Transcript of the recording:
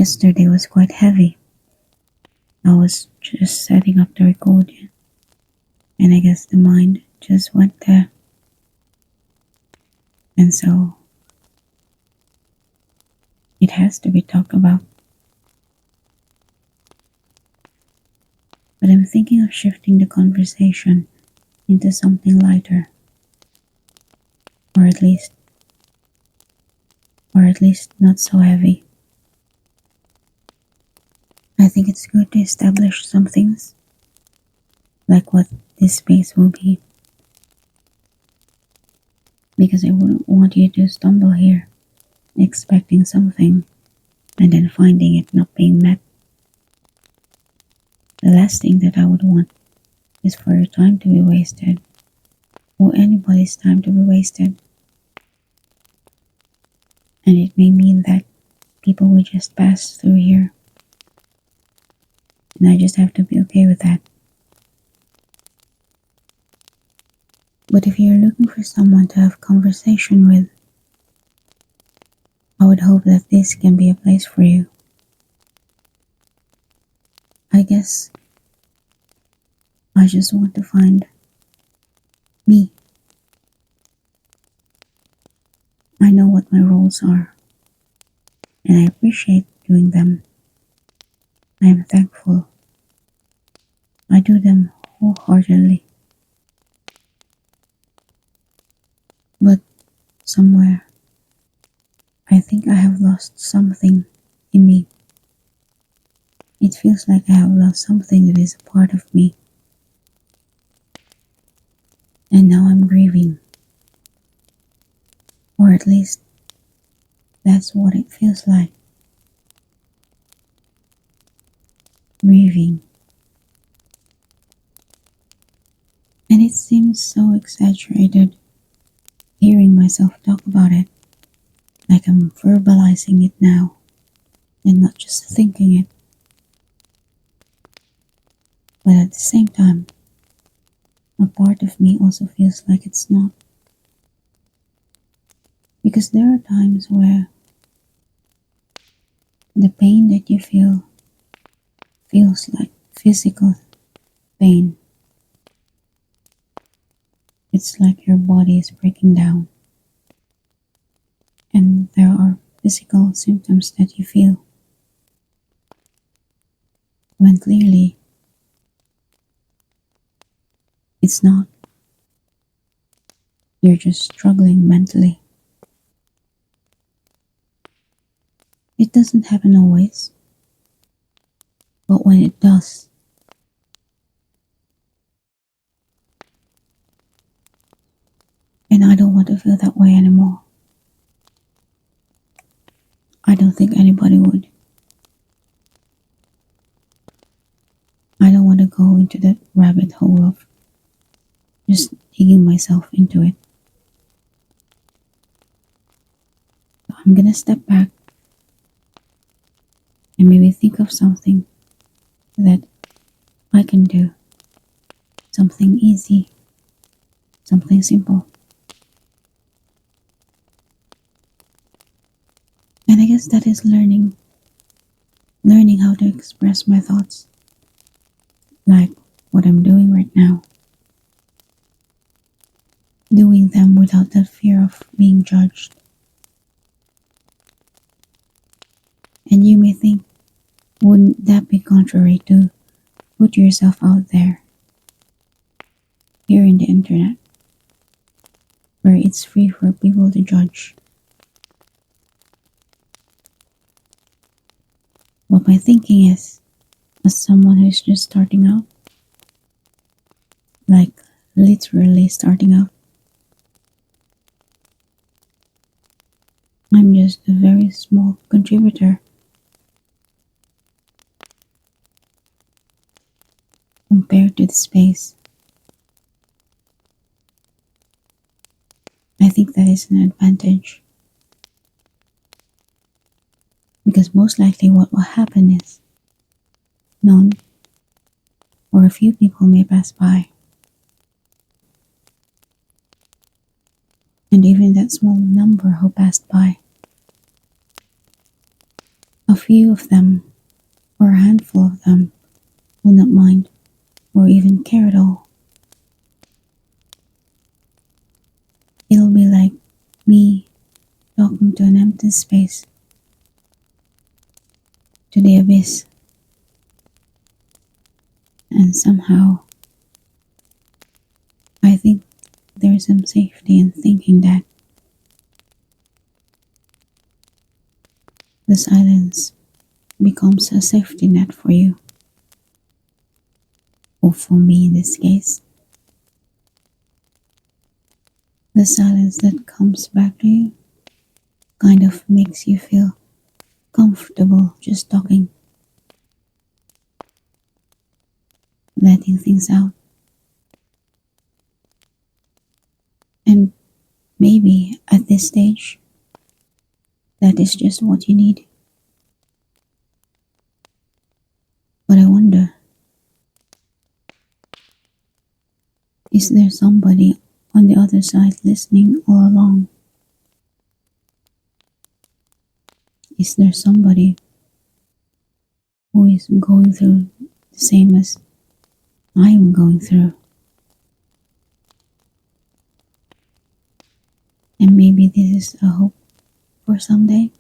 Yesterday was quite heavy. I was just setting up the recording, and I guess the mind just went there. And so it has to be talked about. But I'm thinking of shifting the conversation into something lighter, or at least not so heavy. I think it's good to establish some things, like what this space will be, because I wouldn't want you to stumble here expecting something and then finding it not being met. The last thing that I would want is for your time to be wasted, or anybody's time to be wasted. And it may mean that people will just pass through here, and I just have to be okay with that. But if you're looking for someone to have conversation with, I would hope that this can be a place for you. I guess I just want to find me. I know what my roles are, and I appreciate doing them. I am thankful. I do them wholeheartedly. But somewhere, I think I have lost something in me. It feels like I have lost something that is a part of me. And now I'm grieving. Or at least, that's what it feels like. Grieving. And it seems so exaggerated hearing myself talk about it, like I'm verbalizing it now and not just thinking it. But at the same time, a part of me also feels like it's not. Because there are times where the pain that you feel feels like physical pain. It's like your body is breaking down. And there are physical symptoms that you feel. When clearly, it's not. You're just struggling mentally. It doesn't happen always. But when it does, and I don't want to feel that way anymore. I don't think anybody would. I don't want to go into that rabbit hole of just digging myself into it. So I'm gonna step back and maybe think of something that I can do. Something easy. Something simple. And I guess that is learning how to express my thoughts, like what I'm doing right now. Doing them without that fear of being judged. And you may think, wouldn't that be contrary to put yourself out there here in the internet, where it's free for people to judge? What my thinking is, as someone who's just starting out, like literally starting out, I'm just a very small contributor compared to the space. I think that is an advantage. Because most likely what will happen is none or a few people may pass by. And even that small number who passed by, A few of them, or a handful of them, will not mind or even care at all. It'll be like me talking to an empty space, to the abyss, and somehow I think there's some safety in thinking that the silence becomes a safety net for you, or for me in this case. The silence that comes back to you kind of makes you feel comfortable just talking, letting things out. And maybe at this stage, that is just what you need. But I wonder, is there somebody on the other side listening all along? Is there somebody who is going through the same as I am going through? And maybe this is a hope for someday.